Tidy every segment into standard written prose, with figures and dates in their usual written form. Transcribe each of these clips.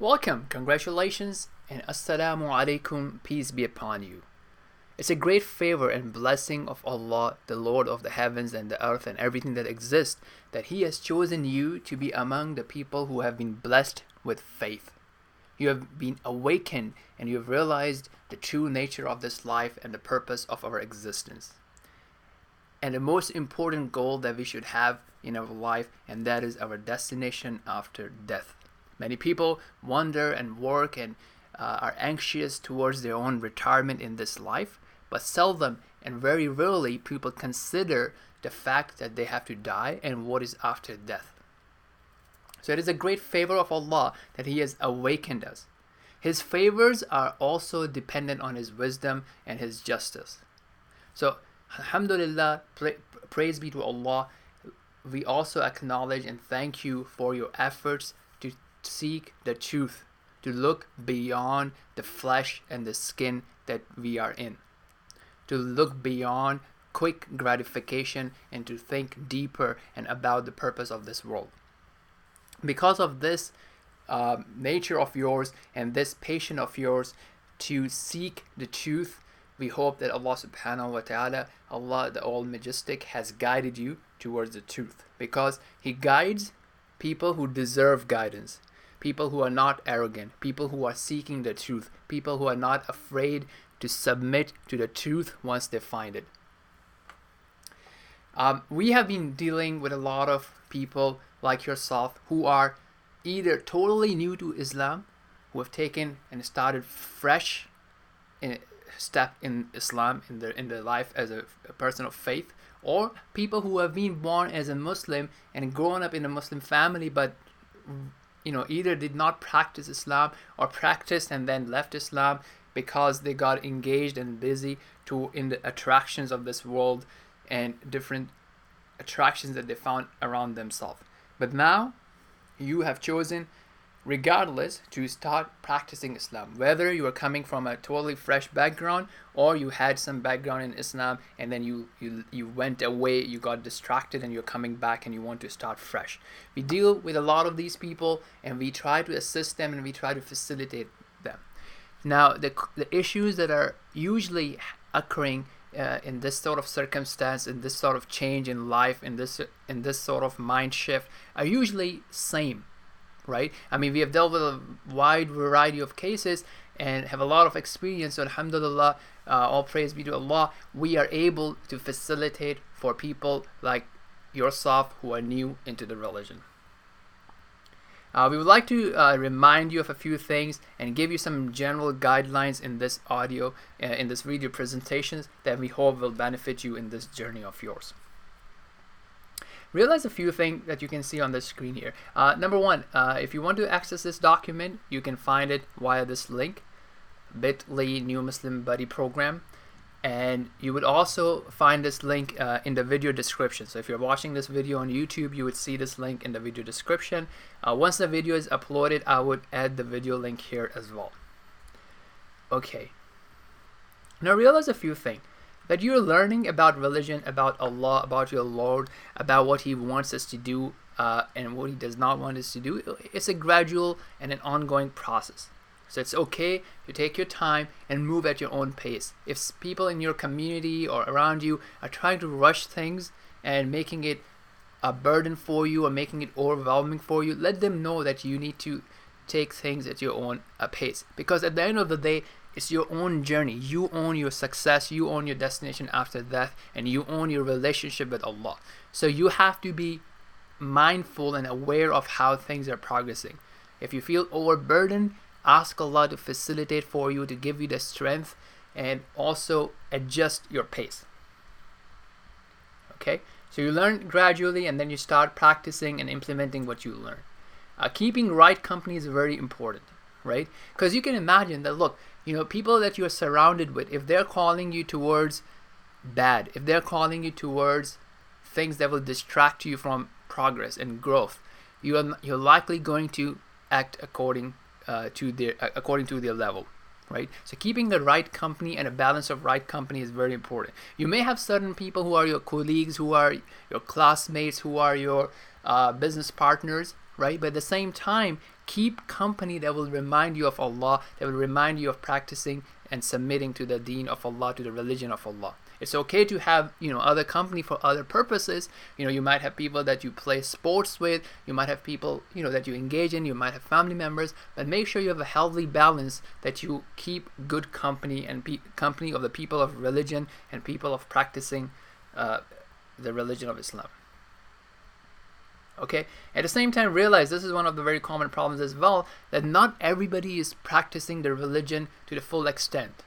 Welcome, congratulations, and Assalamu alaikum, peace be upon you. It's a great favor and blessing of Allah, the Lord of the heavens and the earth and everything that exists, that He has chosen you to be among the people who have been blessed with faith. You have been awakened and you have realized the true nature of this life and the purpose of our existence. And the most important goal that we should have in our life, and that is our destination after death. Many people wonder and work and are anxious towards their own retirement in this life, but seldom and very rarely people consider the fact that they have to die and what is after death. So it is a great favor of Allah that He has awakened us. His favors are also dependent on His wisdom and His justice. So Alhamdulillah, praise be to Allah. We also acknowledge and thank you for your efforts to seek the truth, to look beyond the flesh and the skin that we are in, to look beyond quick gratification and to think deeper and about the purpose of this world. Because of this nature of yours and this patience of yours to seek the truth, we hope that Allah subhanahu wa ta'ala, Allah the All Majestic, has guided you towards the truth, because He guides people who deserve guidance, people who are not arrogant, people who are seeking the truth, people who are not afraid to submit to the truth once they find it. We have been dealing with a lot of people like yourself who are either totally new to Islam, who have taken and started fresh in step in Islam in their life as a person of faith, or people who have been born as a Muslim and grown up in a Muslim family, but either did not practice Islam or practiced and then left Islam because they got engaged and busy in the attractions of this world and different attractions that they found around themselves. But now you have chosen, regardless, to start practicing Islam, whether you are coming from a totally fresh background or you had some background in Islam and then you went away, you got distracted and you're coming back and you want to start fresh. We deal with a lot of these people and we try to assist them and we try to facilitate them. Now the issues that are usually occurring in this sort of circumstance, in this sort of change in life, in this sort of mind shift, are usually same. Right? I mean, we have dealt with a wide variety of cases and have a lot of experience. So alhamdulillah, all praise be to Allah, we are able to facilitate for people like yourself who are new into the religion. We would like to remind you of a few things and give you some general guidelines in this audio, in this video presentations that we hope will benefit you in this journey of yours. Realize a few things that you can see on the screen here. Number one, if you want to access this document, you can find it via this link, bit.ly New Muslim Buddy Program, and you would also find this link in the video description. So if you're watching this video on YouTube, you would see this link in the video description. Once the video is uploaded, I would add the video link here as well. Okay. Now realize a few things. That you're learning about religion, about Allah, about your Lord, about what He wants us to do and what He does not want us to do. It's a gradual and an ongoing process. So it's okay to take your time and move at your own pace. If people in your community or around you are trying to rush things and making it a burden for you or making it overwhelming for you, let them know that you need to take things at your own pace. Because at the end of the day, it's your own journey. You own your success, you own your destination after death, and you own your relationship with Allah. So you have to be mindful and aware of how things are progressing. If you feel overburdened, ask Allah to facilitate for you, to give you the strength, and also adjust your pace. Okay? So you learn gradually and then you start practicing and implementing what you learn. Keeping right company is very important, right? Because you can imagine that, look, people that you're surrounded with, if they're calling you towards bad, if they're calling you towards things that will distract you from progress and growth, you're likely going to act according to their level, right? So keeping the right company and a balance of right company is very important. You may have certain people who are your colleagues, who are your classmates, who are your business partners, right? But at the same time, keep company that will remind you of Allah, that will remind you of practicing and submitting to the deen of Allah, to the religion of Allah. It's okay to have, other company for other purposes. You might have people that you play sports with, you might have people, that you engage in, you might have family members, but make sure you have a healthy balance, that you keep good company and company of the people of religion and people of practicing the religion of Islam. Okay, at the same time, realize this is one of the very common problems as well, that not everybody is practicing the religion to the full extent.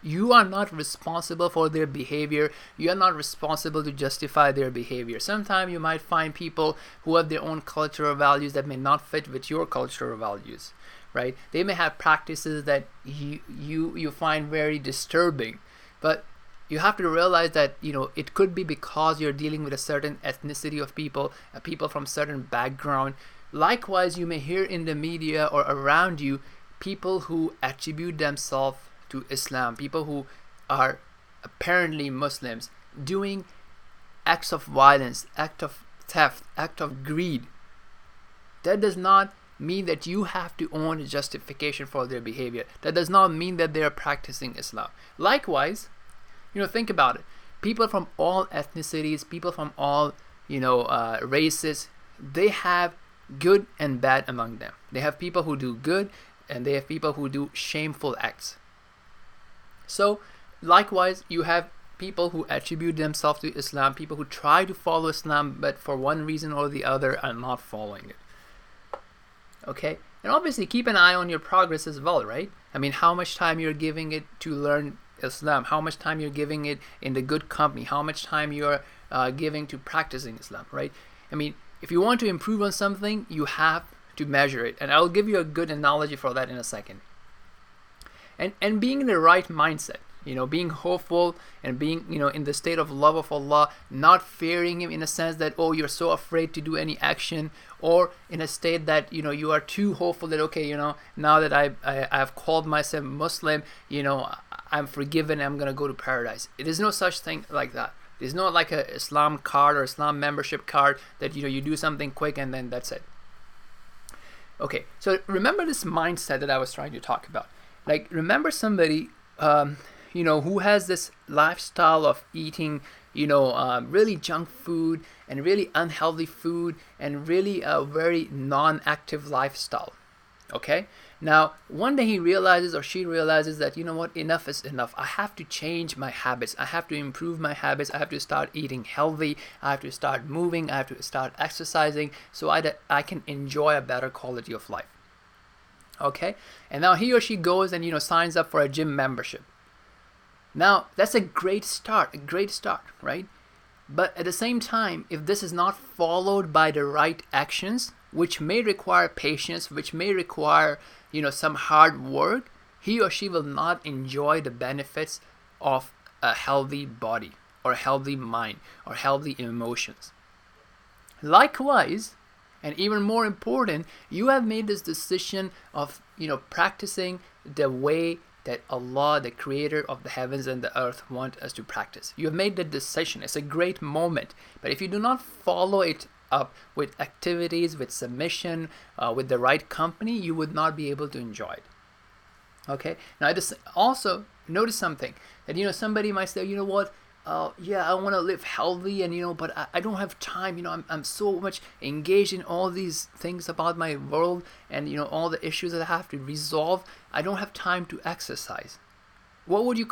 You are not responsible for their behavior. You are not responsible to justify their behavior. Sometimes you might find people who have their own cultural values that may not fit with your cultural values, right? They may have practices that you find very disturbing, but you have to realize that it could be because you're dealing with a certain ethnicity of people, people from certain background. Likewise, you may hear in the media or around you people who attribute themselves to Islam, people who are apparently Muslims, doing acts of violence, act of theft, act of greed. That does not mean that you have to own a justification for their behavior. That does not mean that they are practicing Islam. Likewise, think about it. People from all ethnicities, people from all races, they have good and bad among them. They have people who do good, and they have people who do shameful acts. So, likewise, you have people who attribute themselves to Islam, people who try to follow Islam, but for one reason or the other are not following it. Okay? And obviously, keep an eye on your progress as well, right? I mean, how much time you're giving it to learn Islam, how much time you're giving it in the good company, how much time you're giving to practicing Islam, right? I mean, if you want to improve on something, you have to measure it. And I'll give you a good analogy for that in a second. And being in the right mindset, being hopeful and being, in the state of love of Allah, not fearing Him in a sense that, oh, you're so afraid to do any action, or in a state that, you are too hopeful that, okay, now that I have called myself Muslim, I'm forgiven, I'm going to go to paradise. It is no such thing like that. There's no like a Islam card or Islam membership card that, you do something quick and then that's it. Okay, so remember this mindset that I was trying to talk about. Like, remember somebody, who has this lifestyle of eating, really junk food and really unhealthy food and really a very non-active lifestyle. Okay? Now, one day he realizes or she realizes that, enough is enough. I have to change my habits. I have to improve my habits. I have to start eating healthy. I have to start moving. I have to start exercising so I can enjoy a better quality of life. Okay, and now he or she goes and signs up for a gym membership. Now that's a great start, right? But at the same time, if this is not followed by the right actions, which may require patience, which may require some hard work, he or she will not enjoy the benefits of a healthy body or a healthy mind or healthy emotions. Likewise, and even more important, you have made this decision of, practicing the way that Allah, the creator of the heavens and the earth, wants us to practice. You have made the decision. It's a great moment. But if you do not follow it up with activities, with submission, with the right company, you would not be able to enjoy it. Okay? Now, also notice something. That, somebody might say, what? Yeah, I want to live healthy and but I don't have time. I'm so much engaged in all these things about my world and all the issues that I have to resolve. I don't have time to exercise. What would you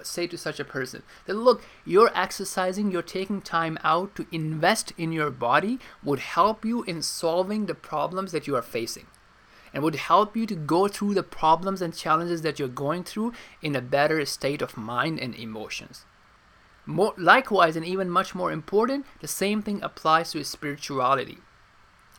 say to such a person? That look, you're exercising, you're taking time out to invest in your body would help you in solving the problems that you are facing, and would help you to go through the problems and challenges that you're going through in a better state of mind and emotions. Likewise, and even much more important, the same thing applies to spirituality.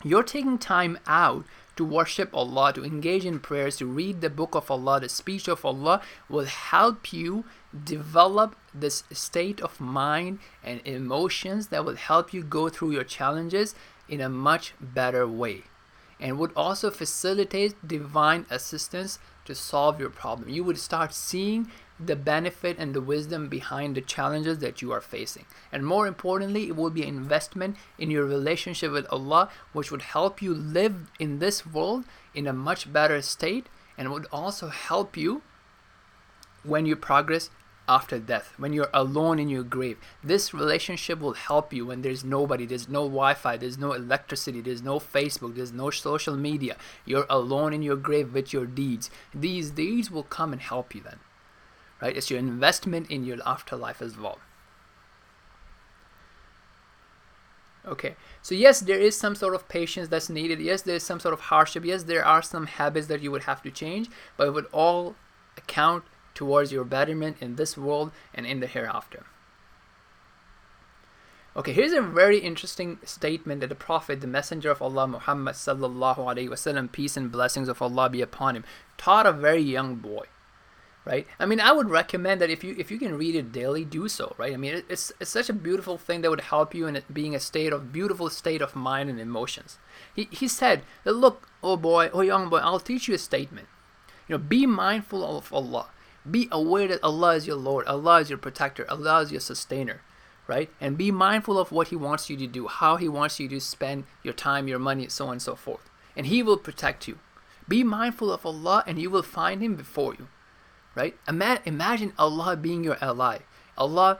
You're taking time out to worship Allah, to engage in prayers, to read the book of Allah, the speech of Allah, will help you develop this state of mind and emotions that will help you go through your challenges in a much better way. and would also facilitate divine assistance to solve your problem. You would start seeing the benefit and the wisdom behind the challenges that you are facing. And more importantly, it will be an investment in your relationship with Allah, which would help you live in this world in a much better state, and would also help you when you progress after death, when you're alone in your grave. This relationship will help you when there's nobody, there's no Wi-Fi, there's no electricity, there's no Facebook, there's no social media. You're alone in your grave with your deeds. These deeds will come and help you then. Right? It's your investment in your afterlife as well. Okay, so yes, there is some sort of patience that's needed. Yes, there is some sort of hardship. Yes, there are some habits that you would have to change, but it would all account towards your betterment in this world and in the hereafter. Okay, here's a very interesting statement that the Prophet, the Messenger of Allah, Muhammad sallallahu alaihi wasallam, peace and blessings of Allah be upon him, taught a very young boy. Right? I mean, I would recommend that if you can read it daily, do so. Right? I mean, it's such a beautiful thing that would help you in it being a beautiful state of mind and emotions. He said, look, oh young boy, I'll teach you a statement. Be mindful of Allah. Be aware that Allah is your Lord, Allah is your protector, Allah is your sustainer. Right? And be mindful of what He wants you to do, how He wants you to spend your time, your money, so on and so forth. And He will protect you. Be mindful of Allah and you will find Him before you. Right? Imagine Allah being your ally. Allah,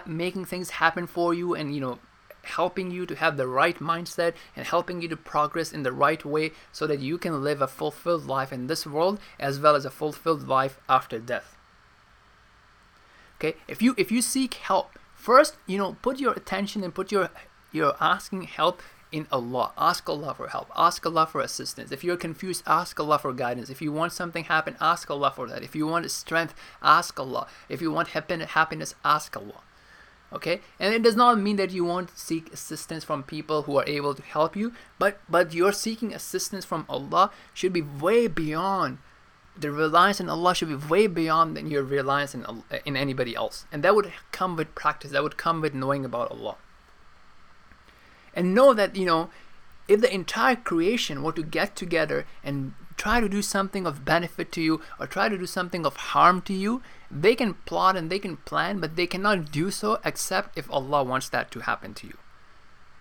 making things happen for you and, helping you to have the right mindset and helping you to progress in the right way so that you can live a fulfilled life in this world as well as a fulfilled life after death. Okay? If you seek help, first, put your attention and put your asking help in Allah. Ask Allah for help. Ask Allah for assistance. If you're confused, ask Allah for guidance. If you want something happen, ask Allah for that. If you want strength, ask Allah. If you want happiness, ask Allah. Okay? And it does not mean that you won't seek assistance from people who are able to help you, but your seeking assistance from Allah should be way beyond. The reliance on Allah should be way beyond than your reliance in anybody else. And that would come with practice. That would come with knowing about Allah. And know that, if the entire creation were to get together and try to do something of benefit to you or try to do something of harm to you, they can plot and they can plan, but they cannot do so except if Allah wants that to happen to you.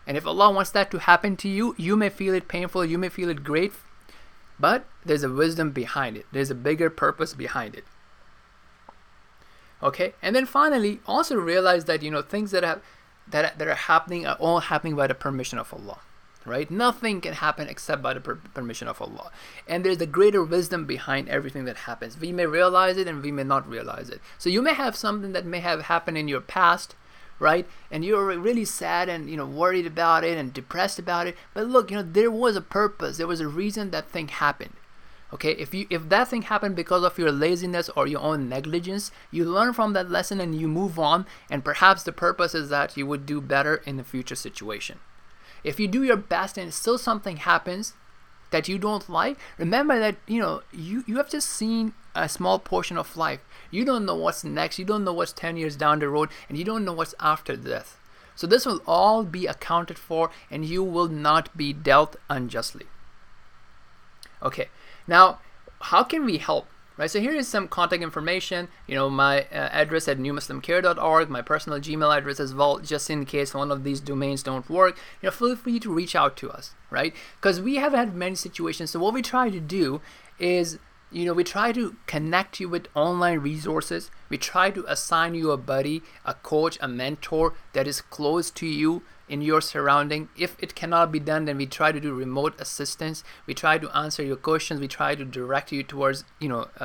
And if Allah wants that to happen to you, you may feel it painful, you may feel it great, but there's a wisdom behind it. There's a bigger purpose behind it. Okay? And then finally, also realize that, things that are happening are all happening by the permission of Allah. Right? Nothing can happen except by the permission of Allah. And there's a greater wisdom behind everything that happens. We may realize it and we may not realize it. So you may have something that may have happened in your past, right? And you're really sad and worried about it and depressed about it. But look, there was a purpose. There was a reason that thing happened. Okay, if that thing happened because of your laziness or your own negligence, you learn from that lesson and you move on, and perhaps the purpose is that you would do better in the future situation. If you do your best and still something happens that you don't like, remember that you have just seen a small portion of life. You don't know what's next, you don't know what's 10 years down the road, and you don't know what's after death. So this will all be accounted for and you will not be dealt unjustly. Okay. Now, how can we help? Right, so here is some contact information. My address at newmuslimcare.org, my personal Gmail address as well, just in case one of these domains don't work. Feel free to reach out to us, right? Because we have had many situations. So what we try to do is, we try to connect you with online resources. We try to assign you a buddy, a coach, a mentor that is close to you in your surrounding. If it cannot be done, then we try to do remote assistance. We try to answer your questions. We try to direct you towards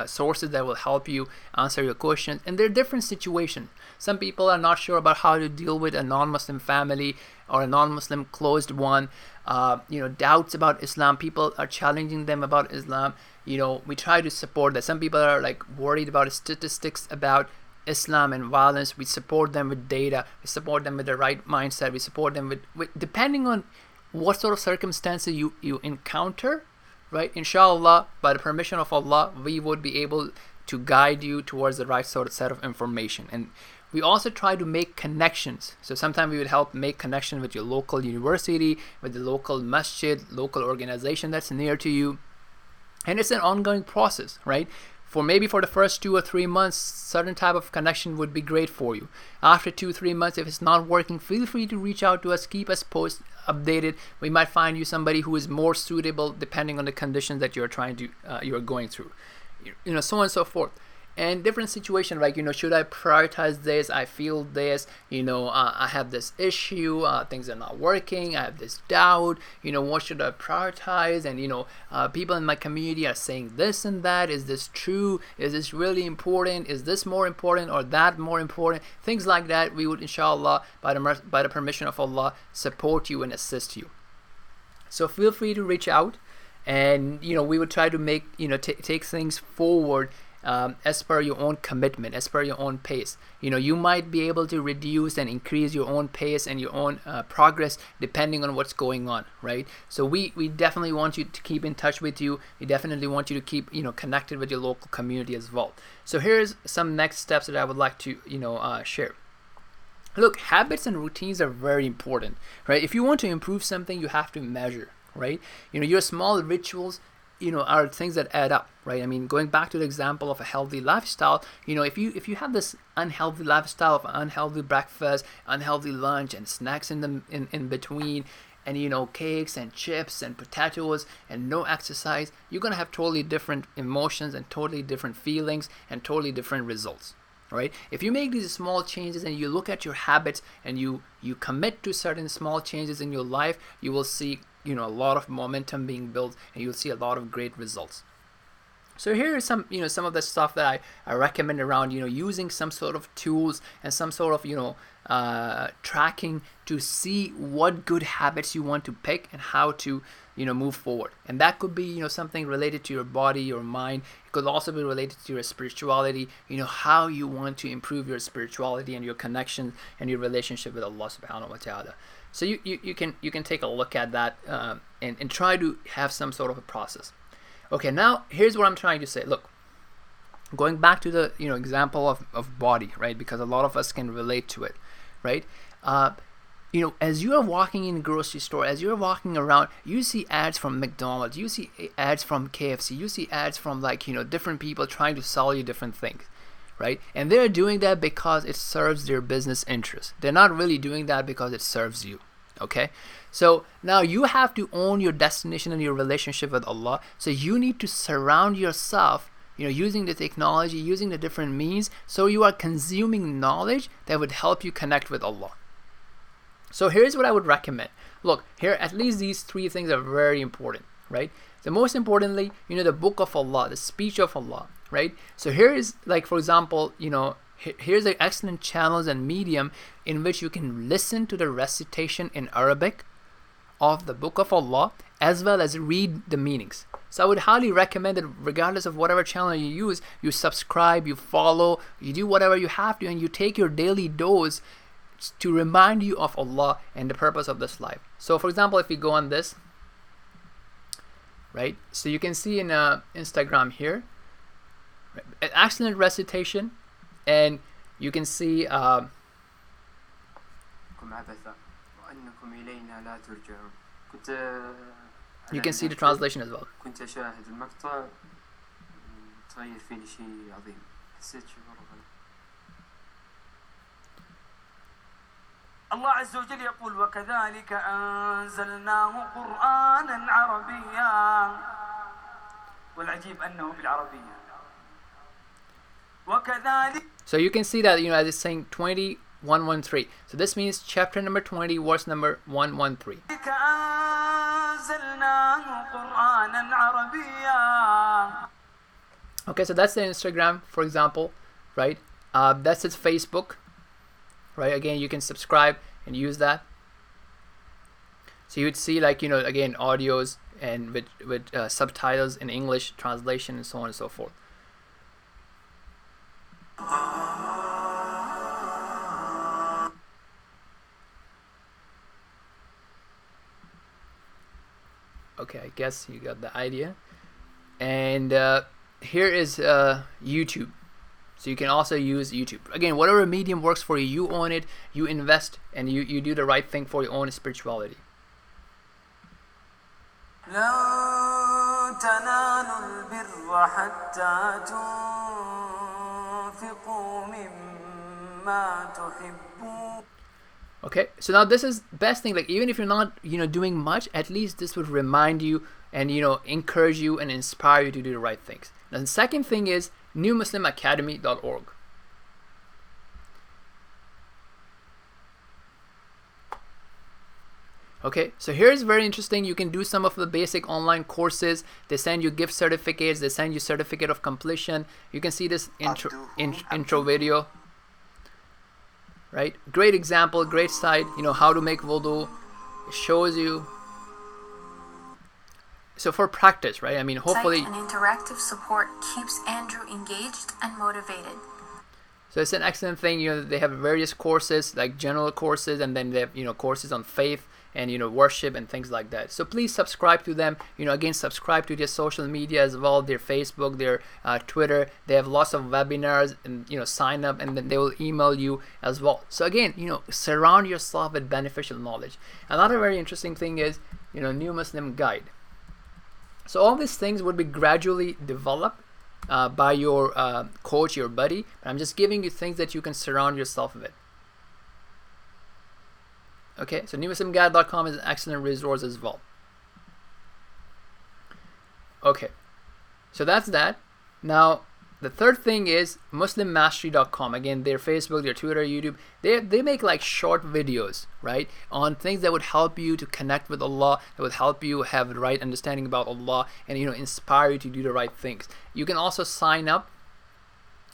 sources that will help you answer your questions. And there are different situations. Some people are not sure about how to deal with a non-Muslim family or a non-Muslim closed one. Doubts about Islam. People are challenging them about Islam. We try to support that. Some people are worried about statistics about Islam and violence. We support them with data. We support them with the right mindset. We support them with depending on what sort of circumstances you encounter, right? Inshallah, by the permission of Allah, we would be able to guide you towards the right sort of set of information. And We also try to make connections. So sometimes we would help make connection with your local university, with the local masjid, local organization that's near to you. And it's an ongoing process, right? Maybe for the first 2 or 3 months, certain type of connection would be great for you. After 2-3 months, if it's not working, feel free to reach out to us, keep us updated. We might find you somebody who is more suitable depending on the conditions that you're going through, so on and so forth. And different situations, like, should I prioritize this? I feel this, I have this issue, things are not working, I have this doubt, what should I prioritize? And, people in my community are saying this and that. Is this true? Is this really important? Is this more important or that more important? Things like that. We would, inshallah, by the permission of Allah, support you and assist you. So feel free to reach out, and, we would try to make, take things forward as per your own commitment, as per your own pace. You might be able to reduce and increase your own pace and your own progress depending on what's going on, right? So we definitely want you to keep in touch with you. We definitely want you to keep connected with your local community as well. So here's some next steps that I would like to share. Look, habits and routines are very important, right? If you want to improve something, you have to measure, right? Your small rituals are things that add up, right? I mean, going back to the example of a healthy lifestyle, if you have this unhealthy lifestyle of unhealthy breakfast, unhealthy lunch, and snacks in between, and cakes and chips and potatoes and no exercise, you're gonna have totally different emotions and totally different feelings and totally different results, right? If you make these small changes and you look at your habits and you commit to certain small changes in your life, you will see a lot of momentum being built, and you'll see a lot of great results. So here is some some of the stuff that I recommend around using some sort of tools and some sort of tracking to see what good habits you want to pick and how to move forward. And that could be something related to your body, your mind. It could also be related to your spirituality, how you want to improve your spirituality and your connection and your relationship with Allah subhanahu wa ta'ala. So you can take a look at that and try to have some sort of a process. Okay, now here's what I'm trying to say. Look, going back to the example of body, right? Because a lot of us can relate to it, right? As you are walking in the grocery store, as you're walking around, you see ads from McDonald's, you see ads from KFC, you see ads from different people trying to sell you different things, right? And they're doing that because it serves their business interests. They're not really doing that because it serves you. Okay, so now you have to own your destination and your relationship with Allah. So you need to surround yourself, using the technology, using the different means, so you are consuming knowledge that would help you connect with Allah. So here's what I would recommend. Look, here at least these 3 things are very important, right? So most importantly, the book of Allah, the speech of Allah, right? So here is, like, for example, here's an excellent channels and medium in which you can listen to the recitation in Arabic of the book of Allah, as well as read the meanings. So I would highly recommend that regardless of whatever channel you use, you subscribe, you follow, you do whatever you have to, and you take your daily dose to remind you of Allah and the purpose of this life. So for example, if we go on this, right? So you can see in Instagram here, an excellent recitation, and you can see you can see the translation as well. الله عز وجل يقول وكذلك أنزلناه قرآنا عربيا والعجيب أنه بالعربية وكذلك. So you can see that as it's saying 20:113. So this means chapter number 20, verse number 113. Okay, so that's the Instagram, for example, right? That's its Facebook, right? Again, you can subscribe and use that. So you would see, like, again, audios and with subtitles in English, translation, and so on and so forth. Okay, I guess you got the idea. And here is YouTube. So you can also use YouTube. Again, whatever medium works for you, you own it, you invest, and you do the right thing for your own spirituality. لن تنالوا البر حتى تنفقوا مما تحبون. Okay, so now this is best thing, like even if you're not doing much, at least this would remind you and encourage you and inspire you to do the right things. Now the second thing is newmuslimacademy.org. Okay, so here's very interesting. You can do some of the basic online courses. They send you gift certificates. They send you certificate of completion. You can see this intro video. Right, great example, great site. How to make wudu. It shows you. So for practice, right? I mean, hopefully. An interactive support keeps Andrew engaged and motivated. So it's an excellent thing. They have various courses, like general courses, and then they have courses on faith and worship and things like that. So please subscribe to them. Again, subscribe to their social media as well, their Facebook, their Twitter. They have lots of webinars, and sign up, and then they will email you as well. So again, surround yourself with beneficial knowledge. Another very interesting thing is New Muslim Guide. So all these things would be gradually developed by your coach, your buddy. But I'm just giving you things that you can surround yourself with. Okay, so newmuslimguide.com is an excellent resource as well. Okay, so that's that. Now, the third thing is muslimmastery.com. Again, their Facebook, their Twitter, YouTube. They make like short videos, right, on things that would help you to connect with Allah, that would help you have the right understanding about Allah, and inspire you to do the right things. You can also sign up,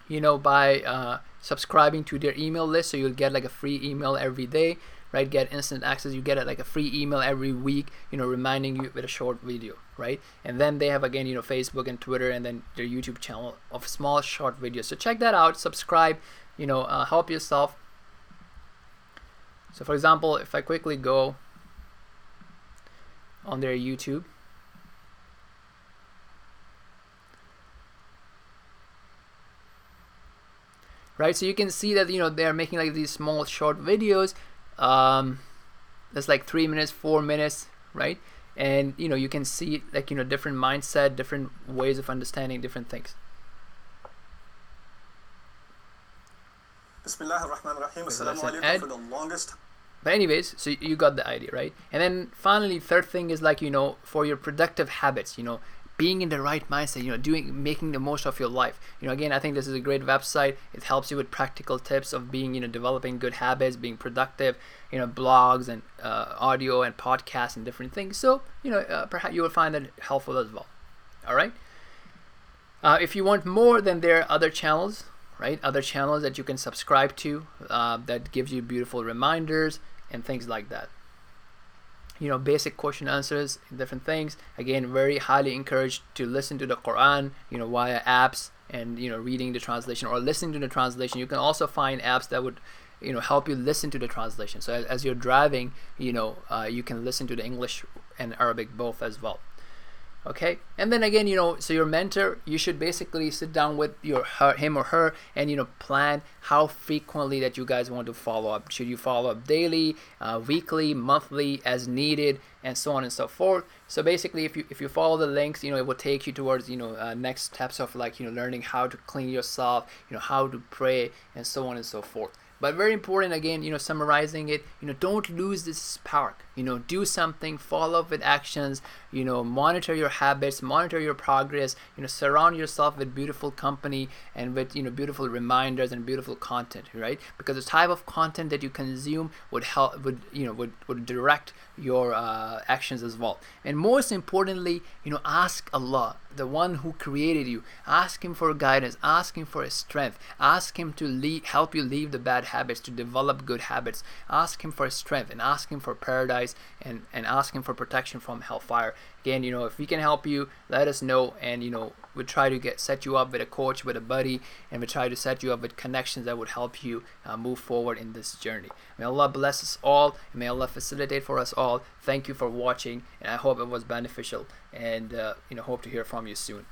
by subscribing to their email list, so you'll get like a free email every day. Right, get instant access. You get like a free email every week, reminding you with a short video, right? And then they have again, Facebook and Twitter, and then their YouTube channel of small short videos. So check that out. Subscribe. Help yourself. So for example, if I quickly go on their YouTube, right? So you can see that they are making like these small short videos. That's like 3 minutes, 4 minutes, right? And you can see like different mindset, different ways of understanding different things. For the longest. But anyways, so you got the idea, right? And then finally, third thing is like for your productive habits, being in the right mindset, making the most of your life. Again, I think this is a great website. It helps you with practical tips of being, developing good habits, being productive, blogs and audio and podcasts and different things. So, perhaps you will find that helpful as well. All right. If you want more, then there are other channels, right? Other channels that you can subscribe to that gives you beautiful reminders and things like that. Basic question answers, different things. Again, very highly encouraged to listen to the Quran, via apps and, reading the translation or listening to the translation. You can also find apps that would, help you listen to the translation. So as you're driving, you can listen to the English and Arabic both as well. Okay, and then again, so your mentor, you should basically sit down with him or her and plan how frequently that you guys want to follow up. Should you follow up daily, weekly, monthly, as needed, and so on and so forth. So basically, if you follow the links, it will take you towards next steps of like learning how to clean yourself, how to pray, and so on and so forth. But very important, again, summarizing it, don't lose this spark. Do something, follow up with actions, monitor your habits, monitor your progress, surround yourself with beautiful company and with, beautiful reminders and beautiful content, right? Because the type of content that you consume would help, would direct your actions as well. And most importantly, ask Allah, the one who created you. Ask him for guidance, ask him for his strength, ask him to help you leave the bad habits, to develop good habits. Ask him for his strength and ask him for paradise and ask him for protection from hellfire. Again, if we can help you, let us know, and we try to set you up with a coach, with a buddy, and we try to set you up with connections that would help you move forward in this journey. May Allah bless us all, and may Allah facilitate for us all. Thank you for watching, and I hope it was beneficial, and hope to hear from you soon.